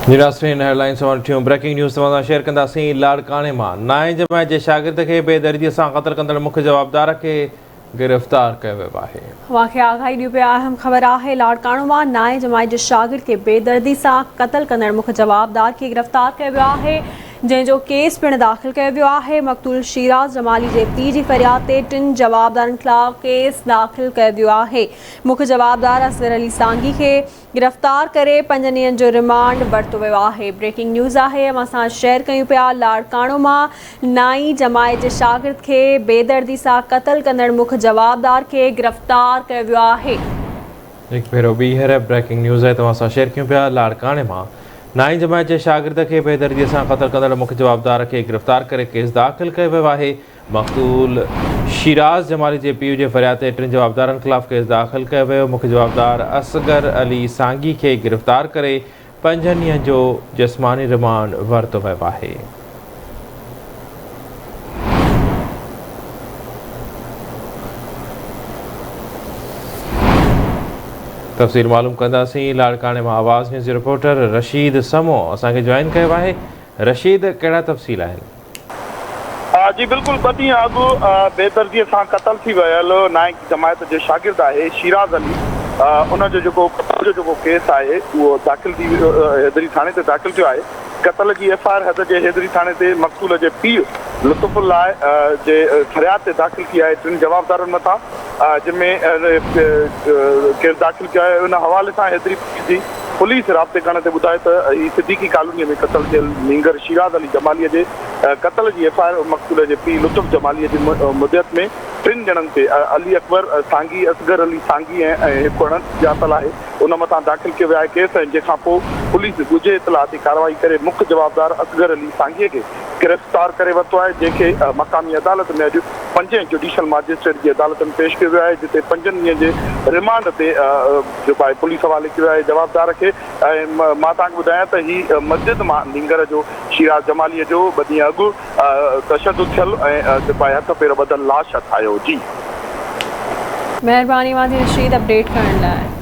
नाज़रीन headlines वठियूं breaking news तव्हां सां शेयर कंदासीं। लाड़काणे मां नाए जमायत जे शागिर्द खे बेदर्दीअ सां क़त्ल कंदड़ मुख्य जवाबदार खे गिरफ़्तार कयो वियो आहे। वाक़िए आगाही ॾियो पिया अहम ख़बर आहे। लाड़काणो मां नाए जमायत जे शागिर्द खे बेदर्दी सां क़त्ल कंदड़ मुख्य जवाबदार खे गिरफ़्तार कयो वियो आहे, जंहिंजो केस पिणु दाख़िल कयो वियो आहे। मक़तूल शिराज जमाली जे पीउ जी फ़रियाद ते 3 जवाबदारनि ख़िलाफ़ केस दाख़िल कयो वियो आहे। मुख्य जवाबदार असगर अली सांगी खे गिरफ़्तार करे 5 ॾींहंनि जो रिमांड वरितो वियो आहे। ब्रेकिंग न्यूज़ आहे, असां शेयर कयूं पिया। लाड़काणो मां नाई जमायत जे शागिर्द खे बेदर्दी सां क़त्ल कंदड़ मुख्य जवाबदार खे गिरफ़्तार कयो वियो आहे। हिकु भेरो ॿीहर ब्रेकिंग न्यूज़ आहे, तव्हां सां शेयर कयूं पिया। लाड़काणे मां नाई जमायत जे शागिर्द खे बेदर्दीअ सां क़त्ल कंदड़ मुख्य जवाबदार खे गिरफ़्तार करे केस दाख़िल कयो वियो आहे। मक़तूल शिराज जमाली जे पीउ जे फ़रियाद ते 3 जवाबदारनि ख़िलाफ़ केस दाख़िल कयो वियो। मुख्य जवाबदार असगर अली सांगी खे गिरफ़्तार करे 5 ॾींहंनि जो जिस्मानी रिमांड वरितो वियो आहे। तफ़सील मालूम कंदासीं। लाड़काणे मां आवाज़ न्यूज़ रिपोर्टर रशीद समो असांखे जॉइन कयो आहे। रशीद, कहिड़ा तफ़सील आहिनि? जी बिल्कुल, 2 ॾींहं अॻु बेदर्दीअ सां क़त्ल थी वियल नाइक जमायत जे शागिर्द आहे शिराज अली, उनजो जेको क़त्ल जो केस आहे उहो दाख़िल थी हैदरी थाणे ते दाख़िल थियो आहे। क़त्ल जी FIR हद जे हैदरी थाणे ते मक़तूल जे पीउ लुत्फुल्लाह जे फ़रियाद ते दाख़िल थी आहे 3 जवाबदारनि मथां, जंहिंमें केस दाख़िल कयो आहे। उन हवाले सां हैदरी जी पुलिस राब्ते करण ते ॿुधाए त ही सिद्दीकी कॉलोनीअ में क़त्ल थियल नींगर शिराज अली जमालीअ जे क़त्ल जी FIR मक़तूल जे पीउ लुत्फ जमालीअ जी मुद्दत में 3 ॼणनि ते अली अकबर सांगी, असगर अली सांगी ऐं हिकु अणत ॼातल आहे, उन मथां दाख़िल कयो वियो आहे केस। ऐं जंहिंखां पोइ पुलिस ॻुझे इतलाती कार्रवाई करे मुख्य जवाबदार असगर अली सांगीअ खे गिरफ़्तार करे वरितो आहे, जंहिंखे मक़ामी अदालत में अॼु 5 जुडिशल मैजिस्ट्रेट जी अदालत में पेश कयो वियो आहे, जिते 5 ॾींहंनि जे रिमांड ते जेको आहे पुलिस हवाले कयो आहे जवाबदार खे। ऐं मां तव्हांखे ॿुधायां त हीउ मस्जिद मां नींगर जो शिराज जमालीअ जो 2 ॾींहं अॻु तशदुद थियल ऐं जेको आहे हथ पेर ॿधल लाश ठाहियो। जी महिरबानी रशीद अपडेट करण लाइ।